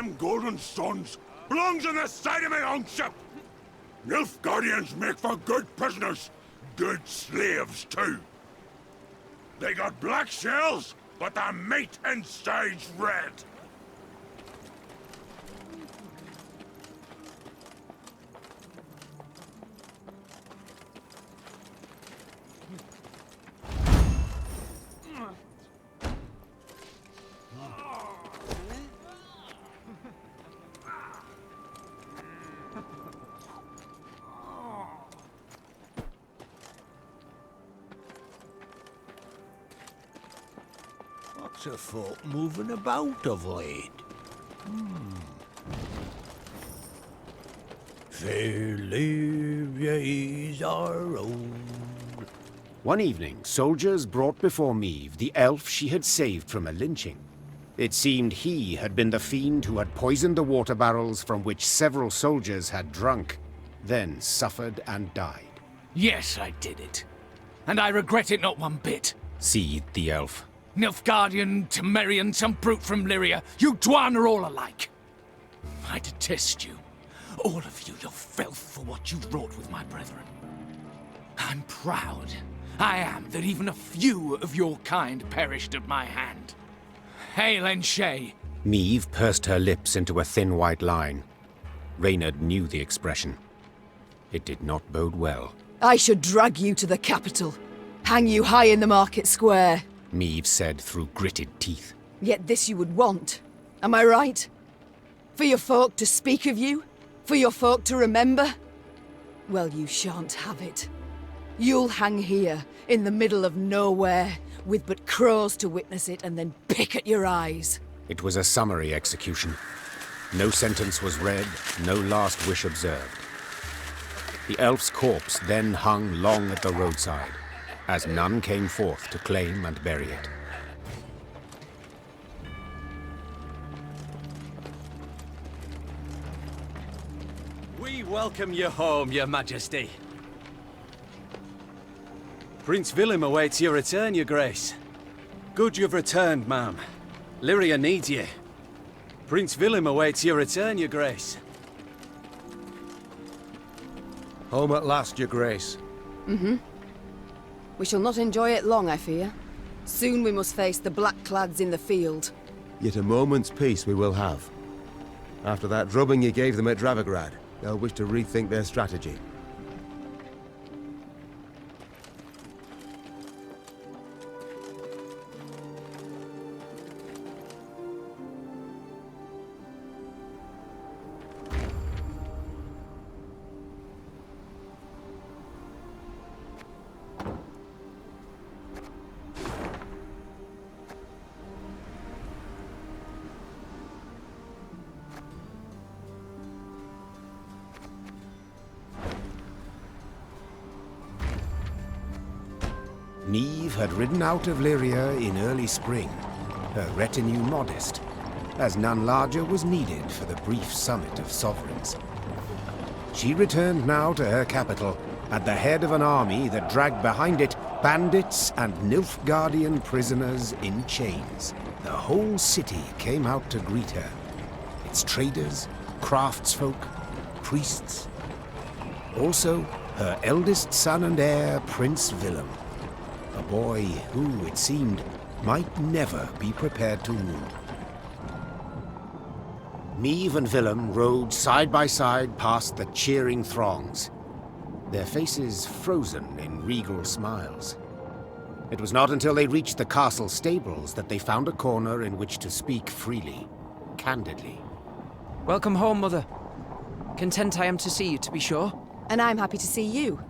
them golden stones belongs on the side of my own ship. Nilfgaardians make for good prisoners, good slaves too. They got black shells, but the meat inside's red. Lots of folk moving about of late. Fair Lyria is our own. One evening, soldiers brought before Meve the elf she had saved from a lynching. It seemed he had been the fiend who had poisoned the water barrels from which several soldiers had drunk, then suffered and died. Yes, I did it. And I regret it not one bit. Seethed the elf. Nilfgaardian, Temerian, some brute from Lyria, you Dwan are all alike. I detest you. All of you, your filth for what you wrought with my brethren. I'm proud. I am that even a few of your kind perished at my hand. Hail Enshay! Meve pursed her lips into a thin white line. Reynard knew the expression. It did not bode well. I should drag you to the capital. Hang you high in the market square. Meve said through gritted teeth. Yet this you would want. Am I right? For your folk to speak of you? For your folk to remember? Well, you shan't have it. You'll hang here, in the middle of nowhere, with but crows to witness it and then pick at your eyes. It was a summary execution. No sentence was read, no last wish observed. The elf's corpse then hung long at the roadside, as none came forth to claim and bury it. We welcome you home, Your Majesty. Prince Willem awaits your return, Your Grace. Good you've returned, ma'am. Lyria needs you. Prince Willem awaits your return, Your Grace. Home at last, Your Grace. We shall not enjoy it long, I fear. Soon we must face the black-clads in the field. Yet a moment's peace we will have. After that drubbing you gave them at Dravigrad, they'll wish to rethink their strategy. Meve had ridden out of Lyria in early spring, her retinue modest, as none larger was needed for the brief summit of sovereigns. She returned now to her capital, at the head of an army that dragged behind it bandits and Nilfgaardian prisoners in chains. The whole city came out to greet her. Its traders, craftsfolk, priests. Also, her eldest son and heir, Prince Willem. A boy who, it seemed, might never be prepared to rule. Meve and Willem rode side by side past the cheering throngs, their faces frozen in regal smiles. It was not until they reached the castle stables that they found a corner in which to speak freely, candidly. Welcome home, Mother. Content I am to see you, to be sure. And I'm happy to see you.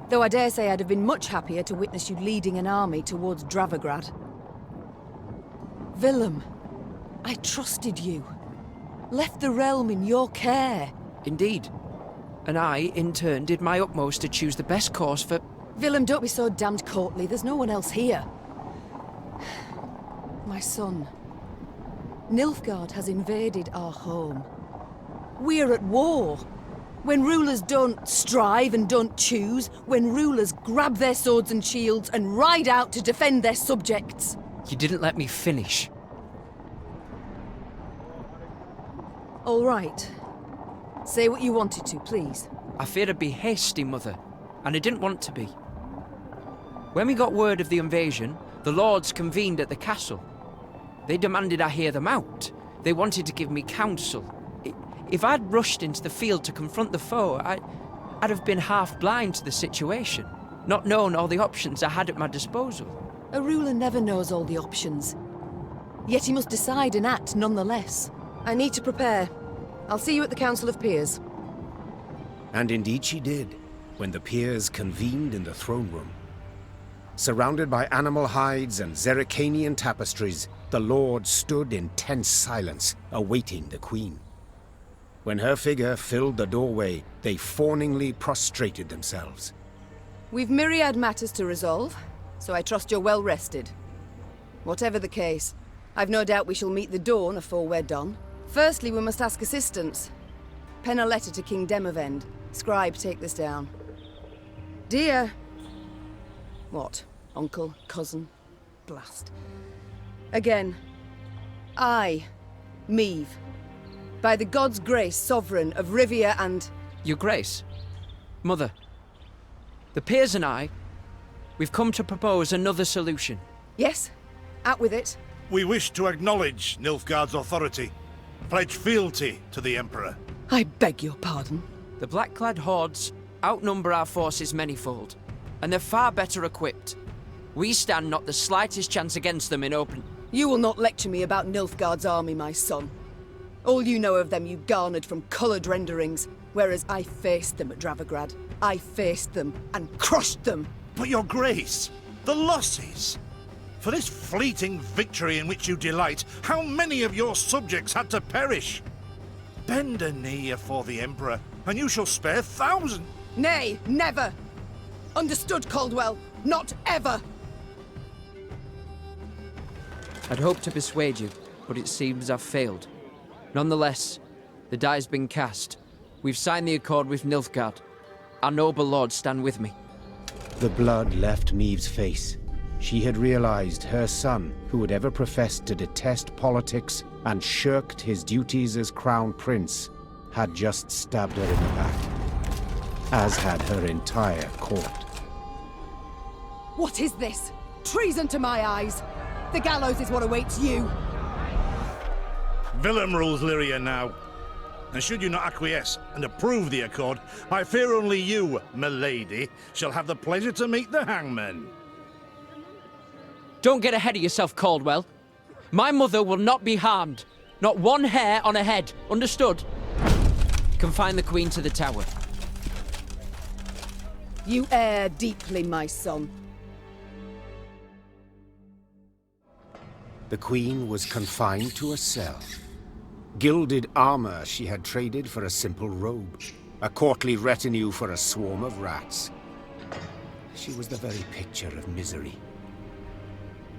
Though I dare say I'd have been much happier to witness you leading an army towards Dravigrad. Willem, I trusted you. Left the realm in your care. Indeed. And I, in turn, did my utmost to choose the best course for... Willem, don't be so damned courtly. There's no one else here. My son. Nilfgaard has invaded our home. We're at war. When rulers don't strive and don't choose, when rulers grab their swords and shields and ride out to defend their subjects. You didn't let me finish. All right. Say what you wanted to, please. I feared I'd be hasty, Mother, and I didn't want to be. When we got word of the invasion, the lords convened at the castle. They demanded I hear them out. They wanted to give me counsel. If I'd rushed into the field to confront the foe, I'd have been half blind to the situation, not known all the options I had at my disposal. A ruler never knows all the options. Yet he must decide and act nonetheless. I need to prepare. I'll see you at the Council of Peers. And indeed she did, when the peers convened in the throne room. Surrounded by animal hides and Zerrikanian tapestries, the lords stood in tense silence, awaiting the queen. When her figure filled the doorway, they fawningly prostrated themselves. We've myriad matters to resolve, so I trust you're well rested. Whatever the case, I've no doubt we shall meet the dawn afore we're done. Firstly, we must ask assistance. Pen a letter to King Demavend. Scribe, take this down. Dear... What? Uncle? Cousin? Blast. Again. I, Meve, by the god's grace, sovereign of Rivia and... Your Grace. Mother. The peers and I, we've come to propose another solution. Yes? Out with it. We wish to acknowledge Nilfgaard's authority, pledge fealty to the Emperor. I beg your pardon. The black-clad hordes outnumber our forces manyfold, and they're far better equipped. We stand not the slightest chance against them in open... You will not lecture me about Nilfgaard's army, my son. All you know of them you garnered from coloured renderings, whereas I faced them at Dravigrad. I faced them and crushed them. But your grace, the losses. For this fleeting victory in which you delight, how many of your subjects had to perish? Bend a knee afore the Emperor, and you shall spare thousands. Nay, never! Understood, Caldwell? Not ever! I'd hoped to persuade you, but it seems I've failed. Nonetheless, the die's been cast. We've signed the accord with Nilfgaard. Our noble lords stand with me. The blood left Meve's face. She had realized her son, who had ever professed to detest politics and shirked his duties as crown prince, had just stabbed her in the back, as had her entire court. What is this? Treason to my eyes! The gallows is what awaits you! Willem rules Lyria now. And should you not acquiesce and approve the accord, I fear only you, milady, shall have the pleasure to meet the hangman. Don't get ahead of yourself, Caldwell. My mother will not be harmed. Not one hair on her head. Understood? Confine the Queen to the tower. You err deeply, my son. The queen was confined to a cell. Gilded armor she had traded for a simple robe. A courtly retinue for a swarm of rats. She was the very picture of misery.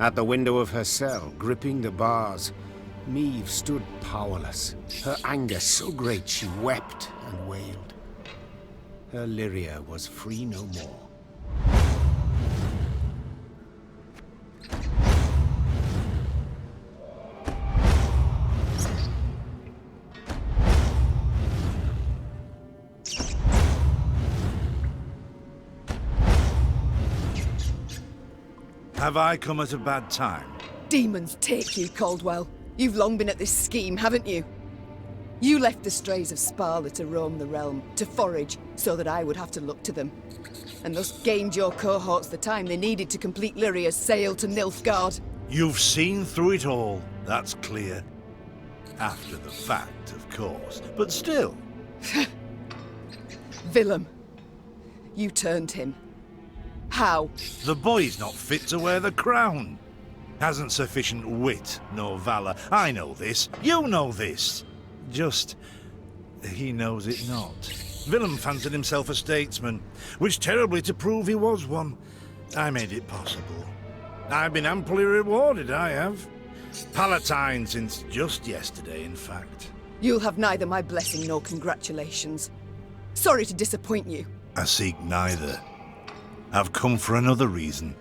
At the window of her cell, gripping the bars, Meve stood powerless, her anger so great she wept and wailed. Her Lyria was free no more. Have I come at a bad time? Demons take you, Caldwell. You've long been at this scheme, haven't you? You left the strays of Sparla to roam the realm, to forage, so that I would have to look to them. And thus gained your cohorts the time they needed to complete Lyria's sail to Nilfgaard. You've seen through it all, that's clear. After the fact, of course, but still. Willem, you turned him. How? The boy's not fit to wear the crown. Hasn't sufficient wit nor valor. I know this. You know this. Just, he knows it not. Willem fancied himself a statesman, which terribly to prove he was one. I made it possible. I've been amply rewarded, I have. Palatine since just yesterday, in fact. You'll have neither my blessing nor congratulations. Sorry to disappoint you. I seek neither. I've come for another reason.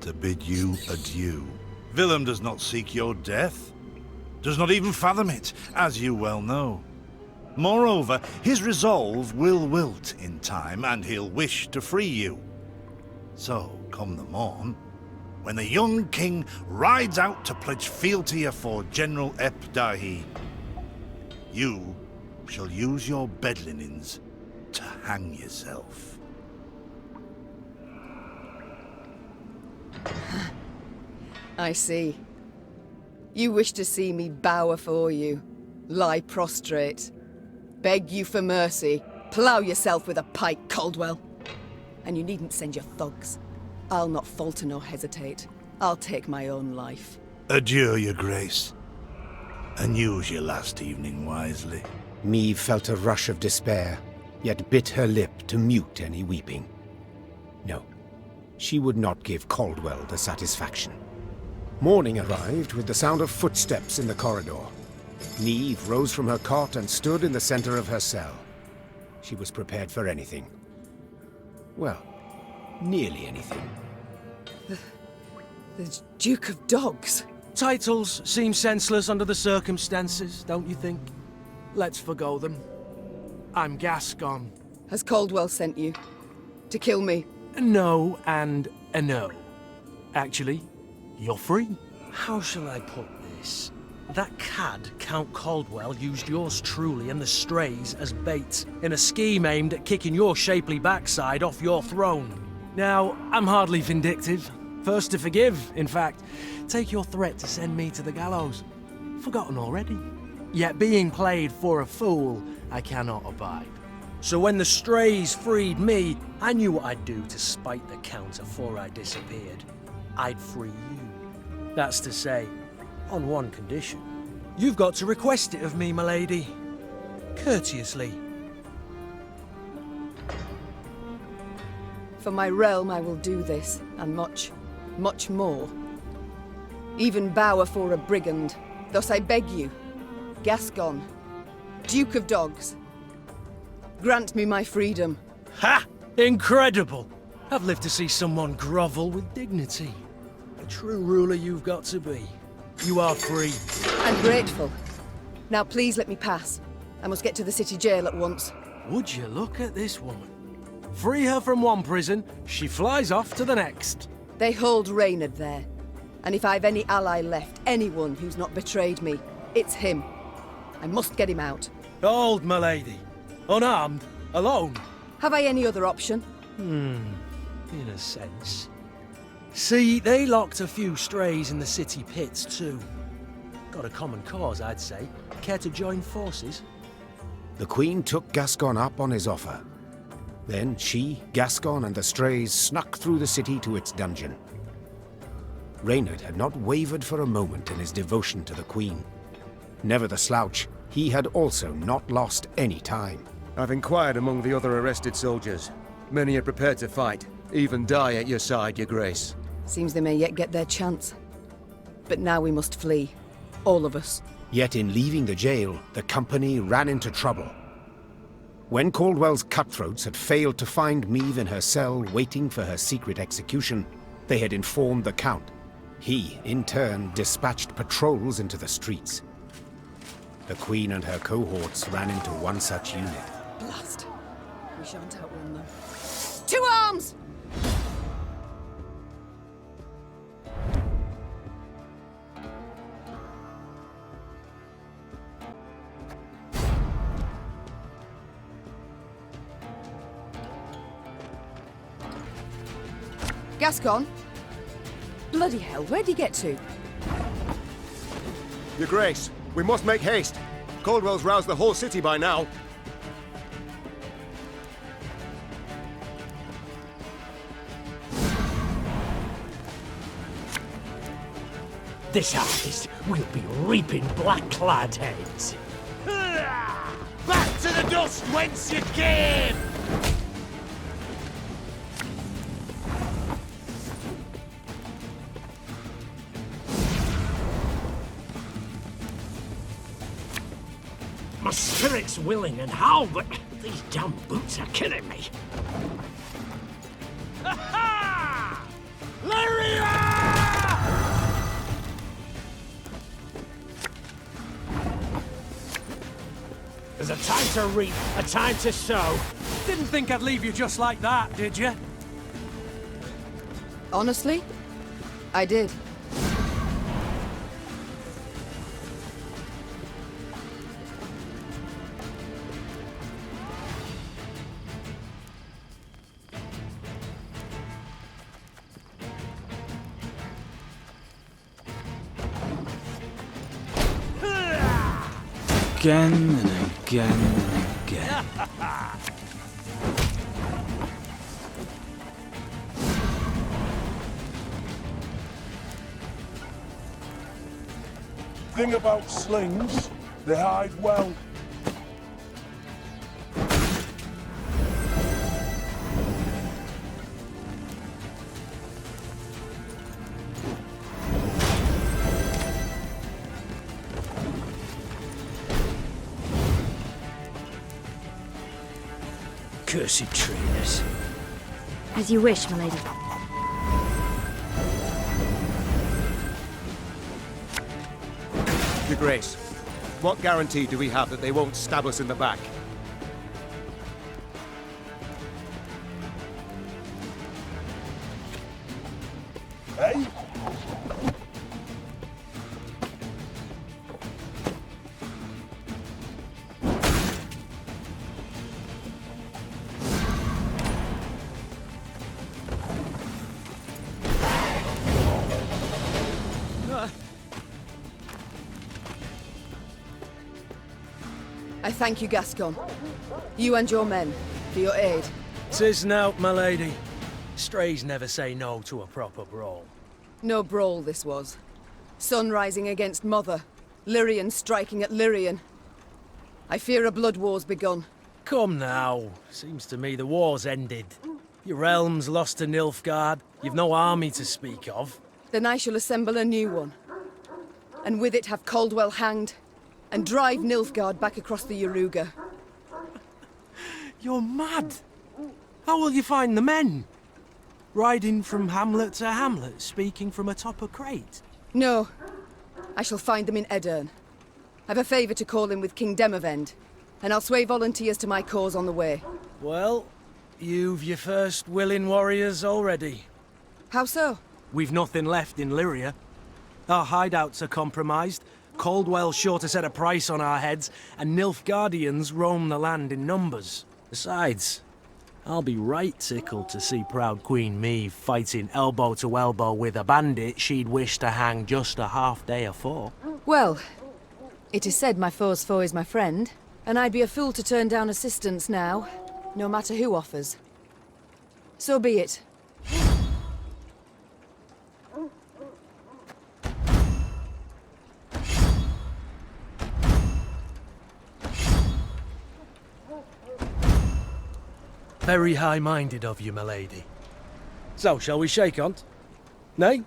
To bid you adieu. Willem does not seek your death. does not even fathom it, as you well know. Moreover, his resolve will wilt in time, and he'll wish to free you. So, come the morn, when the young king rides out to pledge fealty afore General Ep Dahi, you shall use your bed linens to hang yourself. I see. You wish to see me bow afore you, lie prostrate, beg you for mercy, plough yourself with a pike, Caldwell. And you needn't send your thugs. I'll not falter nor hesitate. I'll take my own life. Adieu, your grace, and use your last evening wisely. Meve felt a rush of despair, yet bit her lip to mute any weeping. No, she would not give Caldwell the satisfaction. Morning arrived with the sound of footsteps in the corridor. Meve rose from her cot and stood in the center of her cell. She was prepared for anything. Well, nearly anything. The Duke of Dogs. Titles seem senseless under the circumstances, don't you think? Let's forgo them. I'm Gascon. Has Caldwell sent you? To kill me? No and a no. Actually, you're free. How shall I put this? That cad, Count Caldwell, used yours truly and the strays as bait in a scheme aimed at kicking your shapely backside off your throne. Now, I'm hardly vindictive. First to forgive, in fact. Take your threat to send me to the gallows. Forgotten already. Yet being played for a fool, I cannot abide. So when the strays freed me, I knew what I'd do to spite the Count afore I disappeared. I'd free you. That's to say, on one condition. You've got to request it of me, my lady. Courteously. For my realm I will do this, and much, much more. Even bow afore a brigand. Thus I beg you, Gascon, Duke of Dogs, grant me my freedom. Ha! Incredible! I've lived to see someone grovel with dignity. The true ruler you've got to be. You are free. I'm grateful. Now please let me pass. I must get to the city jail at once. Would you look at this woman? Free her from one prison, she flies off to the next. They hold Reynard there. And if I've any ally left, anyone who's not betrayed me, it's him. I must get him out. Hold, my lady. Unarmed, alone. Have I any other option? In a sense. See, they locked a few strays in the city pits, too. Got a common cause, I'd say. Care to join forces? The Queen took Gascon up on his offer. Then she, Gascon, and the strays snuck through the city to its dungeon. Reynard had not wavered for a moment in his devotion to the Queen. Never the slouch, he had also not lost any time. I've inquired among the other arrested soldiers. Many are prepared to fight, even die at your side, your grace. Seems they may yet get their chance. But now we must flee. All of us. Yet in leaving the jail, the company ran into trouble. When Caldwell's cutthroats had failed to find Meve in her cell waiting for her secret execution, they had informed the Count. He, in turn, dispatched patrols into the streets. The Queen and her cohorts ran into one such unit. Blast. We shan't outrun them. To arms! Gascon? Bloody hell, where'd he get to? Your grace, we must make haste. Caldwell's roused the whole city by now. This harvest will be reaping black-clad heads. Back to the dust whence you came! My spirit's willing and how, but these damn boots are killing me. Ha-ha! Lyria! time to reap, a time to sow. Didn't think I'd leave you just like that, did you? Honestly, I did. Again and again and again. Thing about slings, they hide well. Cursed traitors. As you wish, milady. Your Grace, what guarantee do we have that they won't stab us in the back? Eh? I thank you, Gascon. You and your men, for your aid. 'Tis nought, my lady. Strays never say no to a proper brawl. No brawl this was. Sun rising against Mother. Lyrian striking at Lyrian. I fear a blood war's begun. Come now. Seems to me the war's ended. Your realm's lost to Nilfgaard. You've no army to speak of. Then I shall assemble a new one. And with it have Caldwell hanged, and drive Nilfgaard back across the Yaruga. You're mad. How will you find the men? Riding from hamlet to hamlet, speaking from atop a crate? No. I shall find them in Edern. I've a favour to call in with King Demavend, and I'll sway volunteers to my cause on the way. Well, you've your first willing warriors already. How so? We've nothing left in Lyria. Our hideouts are compromised, Caldwell's sure to set a price on our heads, and Nilfgaardians roam the land in numbers. Besides, I'll be right tickled to see proud Queen Meve fighting elbow to elbow with a bandit she'd wish to hang just a half day afore. Well, it is said my foe's foe is my friend, and I'd be a fool to turn down assistance now, no matter who offers. So be it. Very high-minded of you, my lady. So, shall we shake on't? Nay?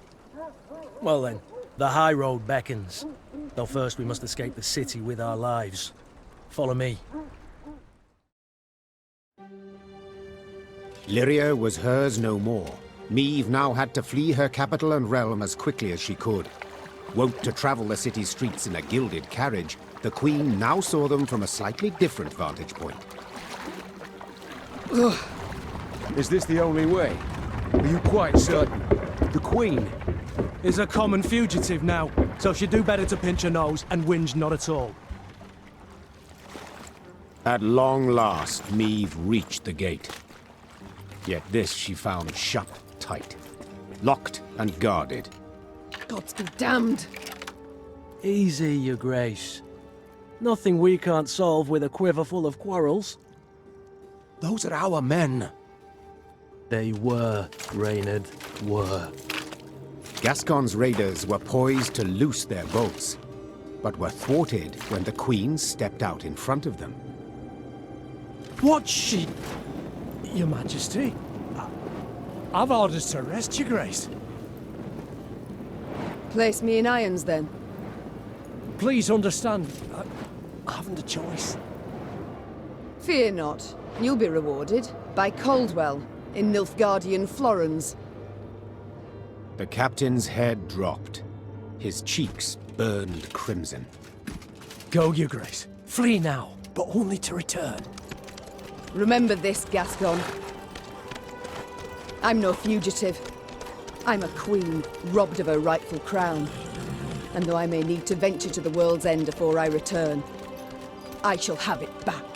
Well then, the high road beckons. Though first we must escape the city with our lives. Follow me. Lyria was hers no more. Meve now had to flee her capital and realm as quickly as she could. Wont to travel the city streets in a gilded carriage, the Queen now saw them from a slightly different vantage point. Is this the only way? Are you quite certain? The Queen? Is a common fugitive now, so she'd do better to pinch her nose and whinge not at all. At long last, Meve reached the gate. Yet this she found shut tight, locked and guarded. Gods be damned! Easy, your grace. Nothing we can't solve with a quiver full of quarrels. Those are our men. They were, Reynard, were. Gascon's raiders were poised to loose their boats, but were thwarted when the Queen stepped out in front of them. What's she... Your Majesty? I've orders to arrest your grace. Place me in irons, then. Please understand, I haven't a choice. Fear not. You'll be rewarded by Caldwell in Nilfgaardian Florens. The captain's head dropped. His cheeks burned crimson. Go, your grace. Flee now. but only to return. Remember this, Gascon. I'm no fugitive. I'm a queen, robbed of her rightful crown. And though I may need to venture to the world's end before I return, I shall have it back.